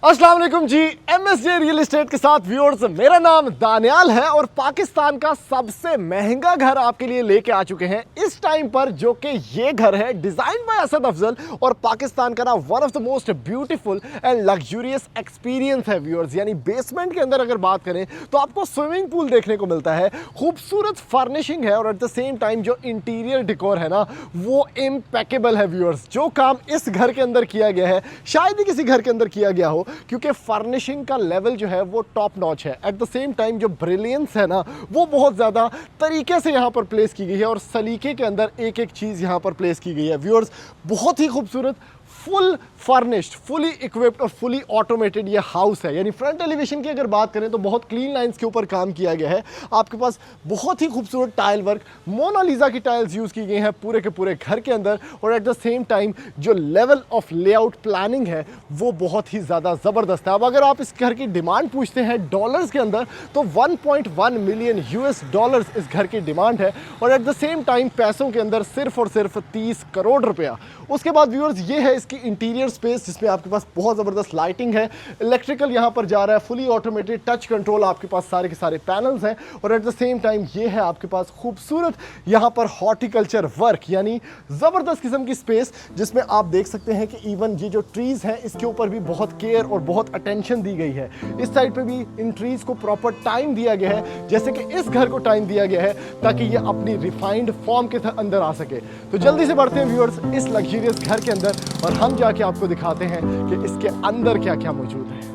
अस्सलाम वालेकुम जी। MSJ real estate के साथ व्यूअर्स, मेरा नाम दानियाल है और पाकिस्तान का सबसे महंगा घर आपके लिए लेके आ चुके हैं इस टाइम पर, जो कि ये घर है डिजाइन बाय असद अफजल और पाकिस्तान का ना one of the most beautiful and luxurious experience है व्यूअर्स। यानी बेसमेंट के अंदर अगर बात करें तो आपको स्विमिंग पूल देखने को मिलता है, खूबसूरत फर्निशिंग है और एट द सेम टाइम जो इंटीरियर डिकोर है ना वो इम्पेकेबल है व्यूअर्स। जो काम इस घर के अंदर किया गया है शायद ही किसी घर के अंदर किया गया हो, क्योंकि फर्निशिंग का लेवल जो है वो टॉप नॉच है। एट द सेम टाइम जो ब्रिलियंस है ना वो बहुत ज़्यादा तरीके से यहाँ पर प्लेस की गई है और सलीके के अंदर एक एक चीज़ यहाँ पर प्लेस की गई है व्यूअर्स। बहुत ही खूबसूरत, फुल फर्निश्ड, फुली इक्विप्ड और फुली ऑटोमेटेड ये हाउस है। यानी फ्रंट एलिवेशन की अगर बात करें तो बहुत क्लीन लाइंस के ऊपर काम किया गया है। आपके पास बहुत ही खूबसूरत टाइल वर्क, मोनालिसा की टाइल्स यूज़ की गई हैं पूरे के पूरे घर के अंदर और एट द सेम टाइम जो लेवल ऑफ लेआउट प्लानिंग है वो बहुत ही ज़्यादा ज़बरदस्त है। अब अगर आप इस घर की डिमांड पूछते हैं डॉलर्स के अंदर तो 1.1 मिलियन यूएस डॉलर्स इस घर की डिमांड है और एट द सेम टाइम पैसों के अंदर सिर्फ और सिर्फ 30 करोड़ रुपया। उसके बाद व्यूअर्स ये है इसकी इंटीरियर स्पेस, जिसमें आपके पास बहुत ज़बरदस्त लाइटिंग है, इलेक्ट्रिकल यहाँ पर जा रहा है, फुली ऑटोमेटेड टच कंट्रोल, आपके पास सारे के सारे पैनल्स हैं और एट द सेम टाइम ये है आपके पास खूबसूरत यहाँ पर हॉर्टिकल्चर वर्क, यानी ज़बरदस्त किस्म की स्पेस जिसमें आप देख सकते हैं कि इवन ये जो ट्रीज़ हैं इसके ऊपर भी बहुत केयर और बहुत अटेंशन दी गई है। इस साइड पे भी इन ट्रीज़ को प्रॉपर टाइम दिया गया है, जैसे कि इस घर को टाइम दिया गया है ताकि ये अपनी रिफाइंड फॉर्म के अंदर आ सके। तो जल्दी से बढ़ते हैं व्यूअर्स इस लग्जरियस घर के अंदर और हम जाके आपको दिखाते हैं कि इसके अंदर क्या क्या मौजूद है।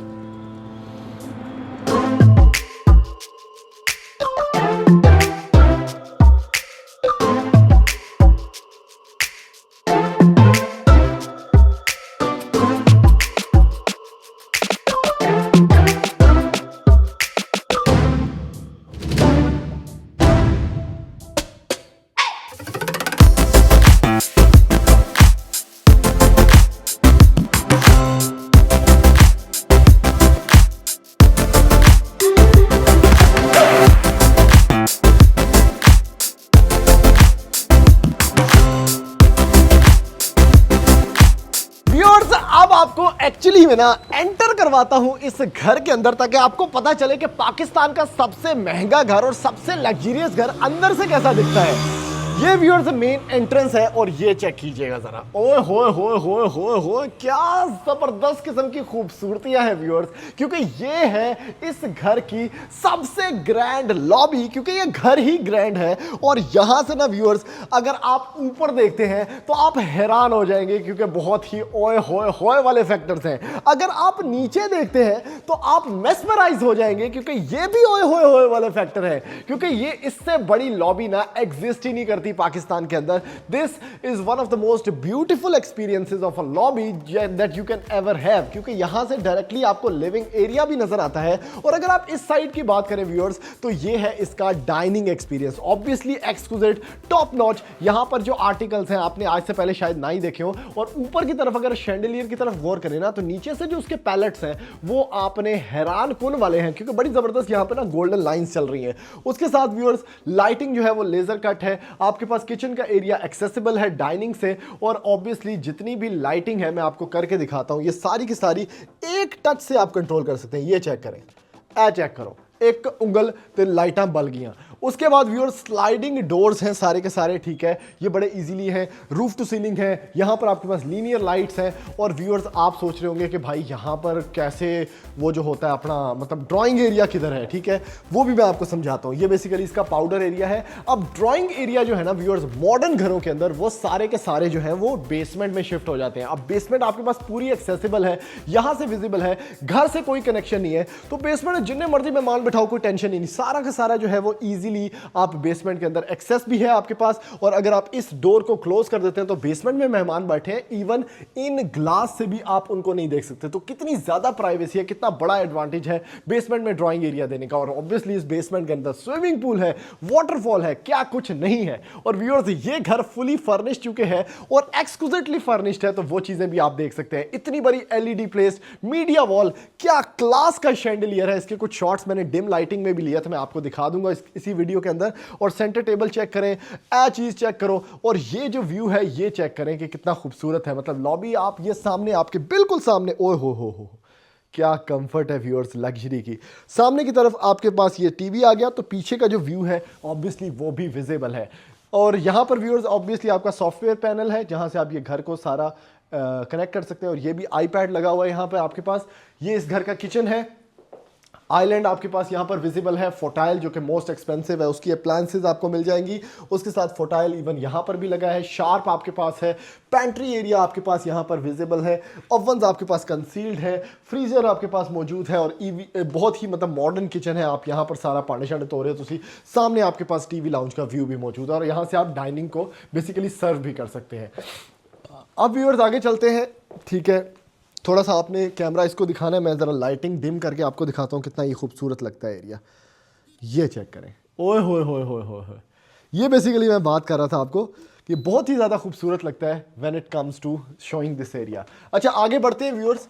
अब आपको एक्चुअली में ना एंटर करवाता हूं इस घर के अंदर ताकि आपको पता चले कि पाकिस्तान का सबसे महंगा घर और सबसे लग्जरियस घर अंदर से कैसा दिखता है। ये व्यूअर्स मेन एंट्रेंस है और ये चेक कीजिएगा जरा, ओए होए होए होए होए होए, क्या जबरदस्त किस्म की खूबसूरतियां है व्यूअर्स, क्योंकि ये है इस घर की सबसे ग्रैंड लॉबी, क्योंकि ये घर ही ग्रैंड है। और यहां से ना व्यूअर्स अगर आप ऊपर देखते हैं तो आप हैरान हो जाएंगे, क्योंकि बहुत ही ओए होए होए वाले फैक्टर्स हैं। अगर आप नीचे देखते हैं तो आप मेस्मराइज हो जाएंगे, क्योंकि ये भी ओए होए होए वाले फैक्टर है, क्योंकि ये इससे बड़ी लॉबी ना एग्जिस्ट ही नहीं करती पाकिस्तान के अंदर। This is one of the most beautiful experiences of a lobby that you can ever have, क्योंकि यहां से डायरेक्टली आपको लिविंग एरिया भी नजर आता है। और अगर आप इस साइड की बात करें व्यूअर्स तो ये है इसका dining experience, obviously exclusive, top notch. यहां पर जो आर्टिकल्स हैं आपने आज से पहले शायद ना ही देखे हो। और ऊपर की तरफ अगर शैंडलियर की तरफ गौर करें ना तो नीचे से जो उसके पैलेट्स हैं वो आपने हैरान कुन वाले हैं, क्योंकि बड़ी जबरदस्त यहां पर ना गोल्डन लाइंस चल रही हैं। उसके साथ व्यूअर्स लाइटिंग जो है वो लेजर कट है, आपके पास किचन का एरिया एक्सेसिबल है डाइनिंग से और ऑब्वियसली जितनी भी लाइटिंग है मैं आपको करके दिखाता हूं, ये सारी की सारी एक टच से आप कंट्रोल कर सकते हैं। ये चेक करें, चेक करो, एक उंगल ते लाइटां बल गई। उसके बाद व्यूअर स्लाइडिंग डोर्स हैं सारे के सारे, ठीक है, ये बड़े इजीली हैं, रूफ टू सीलिंग है, यहाँ पर आपके पास लीनियर लाइट्स हैं। और व्यूअर्स आप सोच रहे होंगे कि भाई यहाँ पर कैसे वो जो होता है अपना मतलब ड्राइंग एरिया किधर है, ठीक है, वो भी मैं आपको समझाता हूँ। ये बेसिकली इसका पाउडर एरिया है। अब ड्राइंग एरिया जो है ना व्यूअर्स मॉडर्न घरों के अंदर वो सारे के सारे जो है वो बेसमेंट में शिफ्ट हो जाते हैं। अब बेसमेंट आपके पास पूरी एक्सेसिबल है, यहाँ से विजिबल है, घर से कोई कनेक्शन नहीं है, तो बेसमेंट जितने मर्जी मेहमान बिठाओ कोई टेंशन ही नहीं, सारा का सारा जो है वो इजीली आप बेसमेंट के अंदर एक्सेस भी है आपके पास। और अगर आप इस डोर को क्लोज कर देते हैं तो बेसमेंट में मेहमान बैठे हैं, इवन इन ग्लास से भी आप उनको नहीं देख सकते। तो कितनी ज्यादा प्राइवेसी है, कितना बड़ा एडवांटेज है बेसमेंट में ड्राइंग एरिया देने का। और ऑब्वियसली इस बेसमेंट के अंदर स्विमिंग पूल है, वाटरफॉल है, क्या कुछ नहीं है। और व्यूअर्स ये घर फुली फर्निश्ड चुके हैं और एक्सक्लूसिवली फर्निश्ड है, तो वो चीजें भी आप देख सकते हैं। इतनी बड़ी एलईडी प्लेस्ड मीडिया वॉल, क्या क्लास का शैंडलियर है। इसके कुछ शॉट्स मैंने डिम लाइटिंग में भी लिया था, मैं आपको दिखा दूंगा इसी वीडियो के अंदर। और सेंटर टेबल चेक करें, चीज चेक करो, और ये जो व्यू है ये चेक करें कि कितना खूबसूरत है। मतलब लॉबी आप ये सामने, आपके बिल्कुल सामने, ओए हो, क्या कंफर्ट है व्यूअर्स लग्जरी की। सामने की तरफ आपके पास ये टीवी आ गया, तो पीछे का जो व्यू है ऑब्वियसली वो भी विजिबल है। और यहाँ पर व्यूअर्स ऑब्वियसली आपका सॉफ्टवेयर पैनल है जहाँ से आप ये घर को सारा कनेक्ट कर सकते हैं। और ये भी आईपैड लगा हुआ है यहाँ पे आपके पास। ये इस घर का किचन है। आइलैंड आपके पास यहाँ पर विजिबल है। फोटाइल जो कि मोस्ट एक्सपेंसिव है उसकी अप्लायंसेज आपको मिल जाएंगी। उसके साथ फोटाइल इवन यहाँ पर भी लगा है। शार्प आपके पास है। पैंट्री एरिया आपके पास यहाँ पर विजिबल है। ओवन्स आपके पास कंसील्ड है। फ्रीजर आपके पास मौजूद है। और ईवी बहुत ही मतलब मॉडर्न किचन है। आप यहाँ पर सारा पानी शाने तो रहे हो तुसी। सामने आपके पास टीवी लाउंज का व्यू भी मौजूद है और यहाँ से आप डाइनिंग को बेसिकली सर्व भी कर सकते हैं। अब व्यूअर्स आगे चलते हैं। ठीक है, थोड़ा सा आपने कैमरा इसको दिखाना है, मैं ज़रा लाइटिंग डिम करके आपको दिखाता हूँ कितना ये खूबसूरत लगता है एरिया। ये चेक करें, ओए होए होए होए होए होए। ये बेसिकली मैं बात कर रहा था आपको कि बहुत ही ज़्यादा खूबसूरत लगता है when it comes to showing this area. अच्छा आगे बढ़ते हैं व्यूअर्स।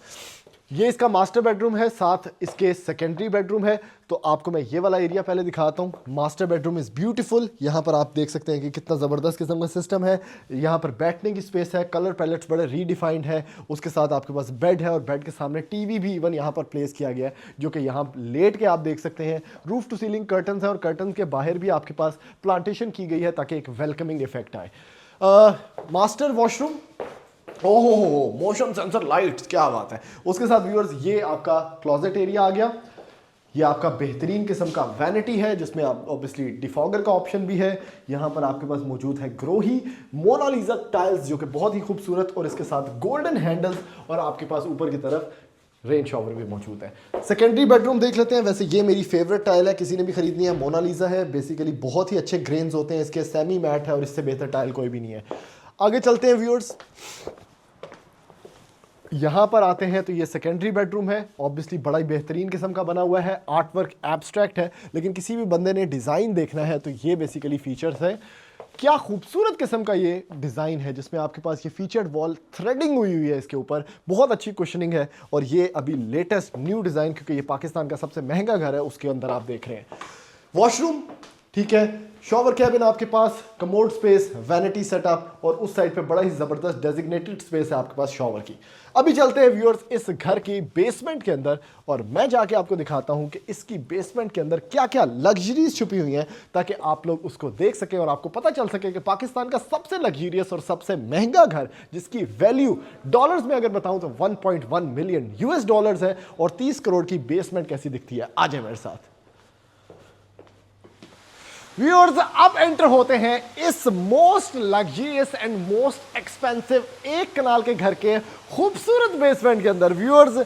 ये इसका मास्टर बेडरूम है, साथ इसके सेकेंडरी बेडरूम है। तो आपको मैं ये वाला एरिया पहले दिखाता हूँ। Master bedroom is beautiful. यहाँ पर आप देख सकते हैं कि कितना ज़बरदस्त किस्म का सिस्टम है। यहाँ पर बैठने की स्पेस है। कलर पैलेट्स बड़े रीडिफाइंड है। उसके साथ आपके पास बेड है और बेड के सामने टीवी भी इवन यहाँ पर प्लेस किया गया है जो कि यहाँ लेट के आप देख सकते हैं। रूफ टू सीलिंग कर्टन्स है और कर्टन के बाहर भी आपके पास प्लांटेशन की गई है ताकि एक वेलकमिंग इफेक्ट आए। मास्टर वॉशरूम, ओहो मोशन सेंसर लाइट्स, क्या बात है। उसके साथ व्यूअर्स ये आपका क्लोजेट एरिया आ गया। ये आपका बेहतरीन किस्म का वैनिटी है जिसमें आप ऑब्वियसली डिफॉगर का ऑप्शन भी है। यहाँ पर आपके पास मौजूद है ग्रोही मोनालिसा टाइल्स जो कि बहुत ही खूबसूरत, और इसके साथ गोल्डन हैंडल्स, और आपके पास ऊपर की तरफ रेन शॉवर भी मौजूद है। सेकेंडरी बेडरूम देख लेते हैं। वैसे ये मेरी फेवरेट टाइल है, किसी ने भी खरीदनी है। मोनालिसा है, बेसिकली बहुत ही अच्छे ग्रेन्स होते हैं इसके, सेमी मैट है और इससे बेहतर टाइल कोई भी नहीं है। आगे चलते हैं व्यूअर्स। यहाँ पर आते हैं तो ये सेकेंडरी बेडरूम है। ऑब्वियसली बड़ा ही बेहतरीन किस्म का बना हुआ है। आर्ट वर्क एब्स्ट्रैक्ट है, लेकिन किसी भी बंदे ने डिज़ाइन देखना है तो ये बेसिकली फीचर्स है। क्या खूबसूरत किस्म का ये डिज़ाइन है जिसमें आपके पास ये फीचर्ड वॉल थ्रेडिंग हुई हुई है इसके ऊपर, बहुत अच्छी कुशनिंग है। और ये अभी लेटेस्ट न्यू डिज़ाइन, क्योंकि ये पाकिस्तान का सबसे महंगा घर है, उसके अंदर आप देख रहे हैं। वॉशरूम ठीक है, शॉवर कैबिन आपके पास, कमोड स्पेस, वैनिटी सेटअप, और उस साइड पे बड़ा ही ज़बरदस्त डेजिग्नेटेड स्पेस है आपके पास शॉवर की। अभी चलते हैं व्यूअर्स इस घर की बेसमेंट के अंदर, और मैं जाके आपको दिखाता हूं कि इसकी बेसमेंट के अंदर क्या क्या लग्जरीज छुपी हुई हैं, ताकि आप लोग उसको देख सकें और आपको पता चल सके कि पाकिस्तान का सबसे लग्जरियस और सबसे महंगा घर, जिसकी वैल्यू डॉलर्स में अगर बताऊं तो 1.1 मिलियन यूएस डॉलर्स है, और 30 करोड़ की बेसमेंट कैसी दिखती है। आ जाए मेरे साथ व्यूअर्स। अब एंटर होते हैं इस most luxurious and most expensive एक कनाल के घर के खूबसूरत बेसमेंट के अंदर। व्यूअर्स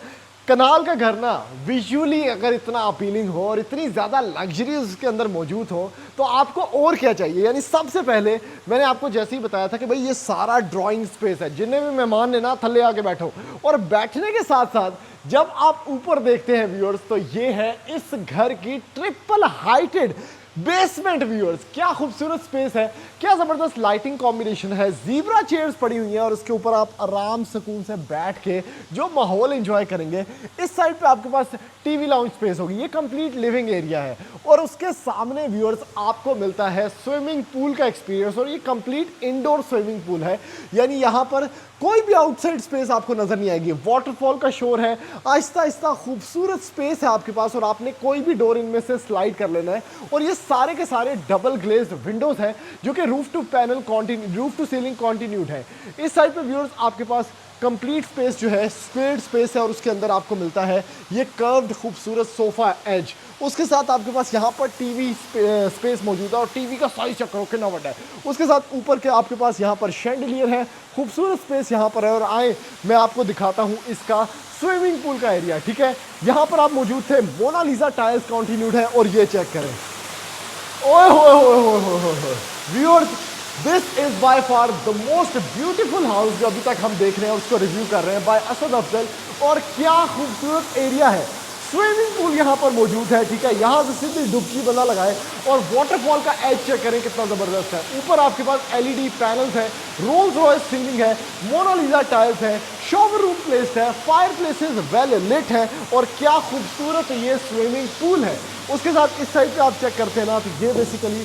कनाल का घर ना विजुअली अगर इतना अपीलिंग हो और इतनी ज़्यादा लग्जरी उसके अंदर मौजूद हो तो आपको और क्या चाहिए। यानी सबसे पहले मैंने आपको जैसे ही बताया था कि भाई ये सारा ड्राइंग स्पेस है, जिन्हें भी मेहमान ने ना थल्ले आके बैठो। और बैठने के साथ साथ जब आप ऊपर देखते हैं व्यूअर्स तो ये है इस घर की ट्रिपल हाइटेड बेसमेंट। व्यूअर्स क्या खूबसूरत स्पेस है, क्या जबरदस्त लाइटिंग कॉम्बिनेशन है। जीब्रा चेयर्स पड़ी हुई हैं और उसके ऊपर आप आराम सुकून से बैठ के जो माहौल एंजॉय करेंगे। इस साइड पे आपके पास टीवी लाउंज स्पेस होगी, ये कंप्लीट लिविंग एरिया है। और उसके सामने व्यूअर्स आपको मिलता है स्विमिंग पूल का एक्सपीरियंस, और ये कंप्लीट इंडोर स्विमिंग पूल है। यानी यहाँ पर कोई भी आउटसाइड स्पेस आपको नजर नहीं आएगी। वाटरफॉल का शोर है, आहिस्ता आहिस्ता खूबसूरत स्पेस है आपके पास, और आपने कोई भी डोर इनमें से स्लाइड कर लेना है। और ये सारे के सारे डबल ग्लेज्ड विंडोज हैं जो कि roof to panel roof to ceiling continued है। इस साइड पे व्यूअर्स आपके पास कंप्लीट स्पेस जो है स्क्वेयर्ड स्पेस है, और उसके अंदर आपको मिलता है ये कर्व्ड खूबसूरत सोफा एज। उसके साथ आपके पास यहाँ पर टीवी स्पेस मौजूद है, और टीवी का साइज चेक करो कितना बड़ा है। उसके साथ ऊपर के आपके पास यहाँ पर शैंडलियर है, खूबसूरत स्पेस यहाँ पर है। और आए मैं आपको दिखाता हूँ इसका स्विमिंग पूल का एरिया। ठीक है, यहाँ पर आप मौजूद थे, मोनालिसा टाइल्स कॉन्टिन्यूड है, और ये चेक करें, ओए होए होए होए होए होए viewers, this is by far the most beautiful house जो अभी तक हम देख रहे हैं, उसको रिव्यू कर रहे हैं बाय असद अफजल। और क्या खूबसूरत एरिया है, स्विमिंग पूल यहाँ पर मौजूद है। ठीक है, यहाँ से सीधी डुबकी बंदा लगाए, और वाटरफॉल का एज चेक करें कितना जबरदस्त है। ऊपर आपके पास एलईडी पैनल्स है, रोल्स रॉयस सीलिंग है, मोनालिसा टाइल्स है, शॉवर रूम प्लेस्ड है, फायर प्लेसेस वेल लिट है, और क्या खूबसूरत ये स्विमिंग पूल है। उसके साथ इस साइड पे आप चेक करते हैं ना तो ये बेसिकली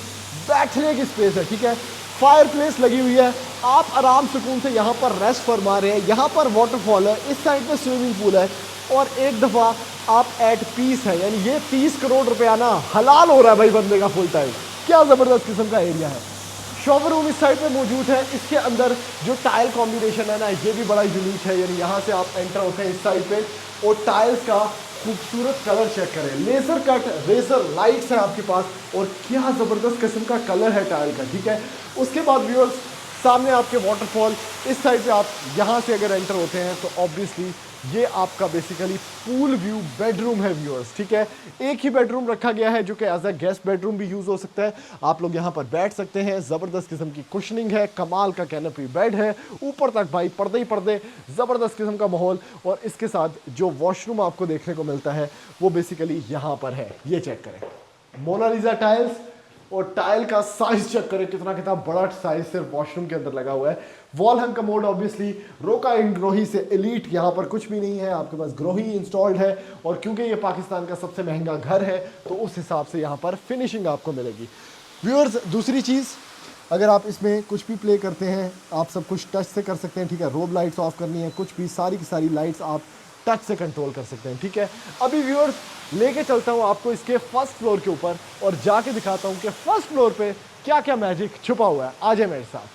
बैठने की स्पेस है। ठीक है, फायर प्लेस लगी हुई है, आप आराम सुकून से यहाँ पर रेस्ट फरमा रहे हैं। यहाँ पर वाटरफॉल है, इस साइड पे स्विमिंग पूल है। और एक दफा आप एट पीस है, यानी ये 30 करोड़ रुपया ना हलाल हो रहा है भाई बंदे का फुल टाइम। क्या जबरदस्त किस्म का एरिया है। शॉवर रूम इस साइड पे मौजूद है। इसके अंदर जो टाइल कॉम्बिनेशन है ना, ये भी बड़ा यूनिक है। यानी यहाँ से आप एंटर होते हैं इस साइड पे और टाइल्स का खूबसूरत कलर चेक करें, लेजर कट रेजर लाइट्स हैं आपके पास और क्या ज़बरदस्त किस्म का कलर है टाइल का, ठीक है। उसके बाद व्यूअर्स सामने आपके वाटरफॉल, इस साइड पे आप यहाँ से अगर एंटर होते हैं तो ऑब्वियसली ये आपका बेसिकली पूल व्यू बेडरूम है व्यूअर्स, ठीक है। एक ही बेडरूम रखा गया है जो कि एज अ गेस्ट बेडरूम भी यूज़ हो सकता है। आप लोग यहाँ पर बैठ सकते हैं, ज़बरदस्त किस्म की कुशनिंग है, कमाल का कैनोपी बेड है, ऊपर तक भाई पर्दे ही पर्दे, ज़बरदस्त किस्म का माहौल। और इसके साथ जो वॉशरूम आपको देखने को मिलता है वो बेसिकली यहाँ पर है, ये चेक करें मोनालिसा टाइल्स। और टाइल का साइज चेक करें, कितना कितना बड़ा साइज सिर्फ वॉशरूम के अंदर लगा हुआ है। वॉल हैंग कमोड ऑब्वियसली रोका इन ग्रोही से एलीट, यहाँ पर कुछ भी नहीं है, आपके पास ग्रोही इंस्टॉल्ड है। और क्योंकि ये पाकिस्तान का सबसे महंगा घर है तो उस हिसाब से यहाँ पर फिनिशिंग आपको मिलेगी। व्यूअर्स दूसरी चीज़, अगर आप इसमें कुछ भी प्ले करते हैं आप सब कुछ टच से कर सकते हैं, ठीक है। रोब लाइट्स ऑफ करनी है, कुछ भी सारी की सारी लाइट्स आप टच से कंट्रोल कर सकते हैं, ठीक है। अभी व्यूअर्स लेके चलता हूं आपको इसके फर्स्ट फ्लोर के ऊपर और जाके दिखाता हूं कि फर्स्ट फ्लोर पे क्या क्या मैजिक छुपा हुआ है। आ जाए मेरे साथ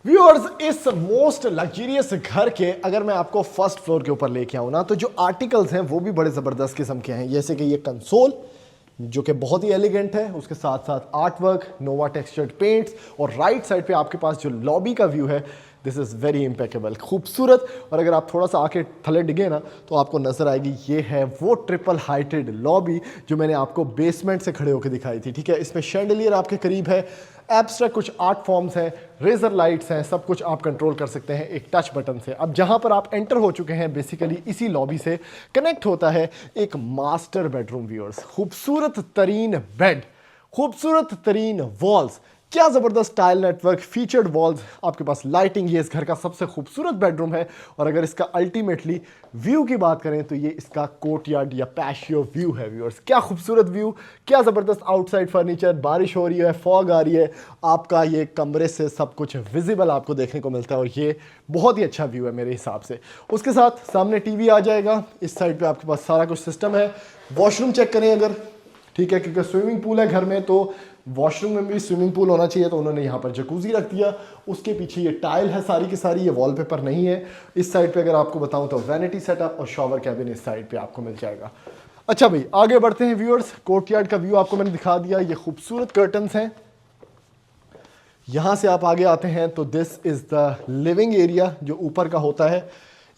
व्यूअर्स। इस मोस्ट लग्जरियस घर के अगर मैं आपको फर्स्ट फ्लोर के ऊपर लेके आऊं ना, तो जो आर्टिकल्स हैं वो भी बड़े ज़बरदस्त किस्म के हैं। जैसे कि ये कंसोल जो कि बहुत ही एलिगेंट है, उसके साथ साथ आर्ट वर्क, नोवा टेक्सचर्ड पेंट्स, और राइट साइड पे आपके पास जो लॉबी का व्यू है दिस इज़ वेरी इम्पेकेबल, खूबसूरत। और अगर आप थोड़ा सा आके थले डिगे ना तो आपको नज़र आएगी ये है वो ट्रिपल हाइटेड लॉबी जो मैंने आपको बेसमेंट से खड़े होकर दिखाई थी, ठीक है। इसमें शैंडलियर आपके करीब है, एब्स्ट्रैक्ट कुछ आर्ट फॉर्म्स हैं, रेजर लाइट्स हैं, सब कुछ आप कंट्रोल कर सकते हैं एक टच बटन से। अब जहां पर आप एंटर हो चुके हैं बेसिकली इसी लॉबी से कनेक्ट होता है एक मास्टर बेडरूम व्यूअर्स। खूबसूरत तरीन बेड, खूबसूरत तरीन वॉल्स, क्या ज़बरदस्त टाइल नेटवर्क, फीचर्ड वॉल्स, आपके पास लाइटिंग, ये इस घर का सबसे खूबसूरत बेडरूम है। और अगर इसका अल्टीमेटली व्यू की बात करें तो ये इसका कोर्टयार्ड या पैशियो व्यू है व्यूअर्स। क्या खूबसूरत व्यू, क्या ज़बरदस्त आउटसाइड फर्नीचर, बारिश हो रही है, फॉग आ रही है, आपका ये कमरे से सब कुछ विजिबल आपको देखने को मिलता है और ये बहुत ही अच्छा व्यू है मेरे हिसाब से। उसके साथ सामने टीवी आ जाएगा, इस साइड पे आपके पास सारा कुछ सिस्टम है। वॉशरूम चेक करें अगर, ठीक है, क्योंकि स्विमिंग पूल है घर में तो वॉशरूम में भी स्विमिंग पूल होना चाहिए, तो उन्होंने यहाँ पर जकूजी रख दिया। उसके पीछे ये टाइल है सारी की सारी, ये वॉलपेपर नहीं है। इस साइड पे अगर आपको बताऊं तो वैनिटी सेटअप और शॉवर कैबिन इस साइड पे आपको मिल जाएगा। अच्छा भाई आगे बढ़ते हैं व्यूअर्स। कोर्टयार्ड का व्यू आपको मैंने दिखा दिया, ये खूबसूरत कर्टन्स हैं। यहाँ से आप आगे आते हैं तो this is the living area जो ऊपर का होता है।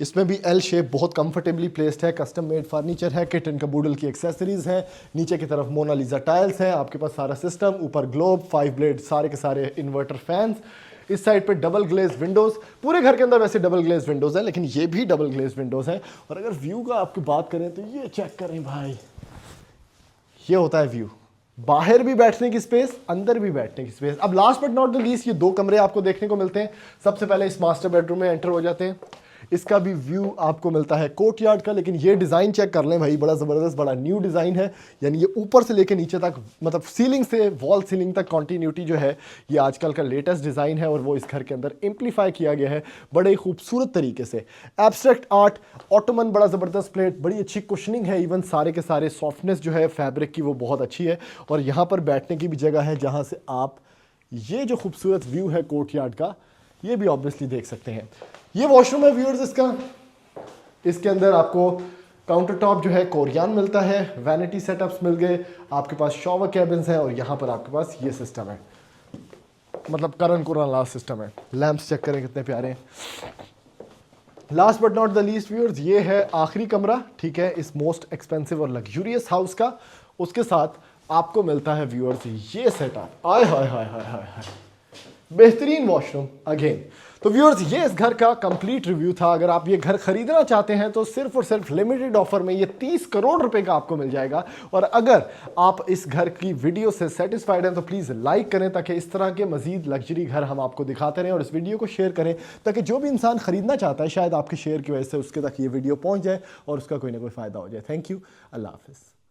इसमें भी एल शेप बहुत कंफर्टेबली प्लेस्ड है, कस्टम मेड फर्नीचर है, किट एंड कबूडल की एक्सेसरीज हैं, नीचे की तरफ मोनालिसा टाइल्स हैं, आपके पास सारा सिस्टम, ऊपर ग्लोब, 5 ब्लेड सारे के सारे इन्वर्टर फैंस। इस साइड पे डबल ग्लेज विंडोज़, पूरे घर के अंदर वैसे डबल ग्लेज विंडोज़ हैं लेकिन ये भी डबल ग्लेज विंडोज़ हैं। और अगर व्यू का आपकी बात करें तो ये चेक करें भाई, ये होता है व्यू, बाहर भी बैठने की स्पेस, अंदर भी बैठने की स्पेस। अब last but not the least ये 2 कमरे आपको देखने को मिलते हैं। सबसे पहले इस मास्टर बेडरूम में एंटर हो जाते हैं, इसका भी व्यू आपको मिलता है कोर्टयार्ड का। लेकिन ये डिज़ाइन चेक कर लें भाई, बड़ा ज़बरदस्त, बड़ा न्यू डिज़ाइन है। यानी ये ऊपर से लेकर नीचे तक, मतलब सीलिंग से वॉल सीलिंग तक कॉन्टीन्यूटी जो है ये आजकल का लेटेस्ट डिज़ाइन है और वो इस घर के अंदर इम्प्लीफाई किया गया है बड़े ही खूबसूरत तरीके से। एब्स्ट्रैक्ट आर्ट, ऑटोमन बड़ा ज़बरदस्त प्लेट, बड़ी अच्छी कुशनिंग है, इवन सारे के सारे सॉफ्टनेस जो है फैब्रिक की वो बहुत अच्छी है। और यहाँ पर बैठने की भी जगह है जहाँ से आप ये जो खूबसूरत व्यू है कोर्टयार्ड का ये भी ऑब्वियसली देख सकते हैं। ये वॉशरूम है व्यूअर्स इसका, इसके अंदर आपको काउंटर टॉप जो है कोरियान मिलता है, वैनिटी सेटअप्स मिल गए, आपके पास शॉवर कैबिन्स हैं और यहाँ पर आपके पास ये सिस्टम है, मतलब करन कुरान लास्ट सिस्टम है। लैंप्स चेक करें कितने प्यारे हैं। Last but not the least viewers, ये है आखिरी कमरा, ठीक है, इस मोस्ट एक्सपेंसिव और लग्जूरियस हाउस का। उसके साथ आपको मिलता है व्यूअर्स ये सेटअप, आय हाय हाय हाय हाय, बेहतरीन वॉशरूम अगेन। तो व्यूअर्स ये इस घर का कंप्लीट रिव्यू था। अगर आप ये घर खरीदना चाहते हैं तो सिर्फ और सिर्फ लिमिटेड ऑफर में ये 30 करोड़ रुपए का आपको मिल जाएगा। और अगर आप इस घर की वीडियो से सेटिस्फाइड हैं तो प्लीज़ लाइक करें ताकि इस तरह के मजीद लग्जरी घर हम आपको दिखाते रहें, और इस वीडियो को शेयर करें ताकि जो भी इंसान खरीदना चाहता है शायद आपके शेयर की वजह से उसके तक ये वीडियो पहुँच जाए और उसका कोई ना कोई फ़ायदा हो जाए। थैंक यू, अल्लाह हाफिज़।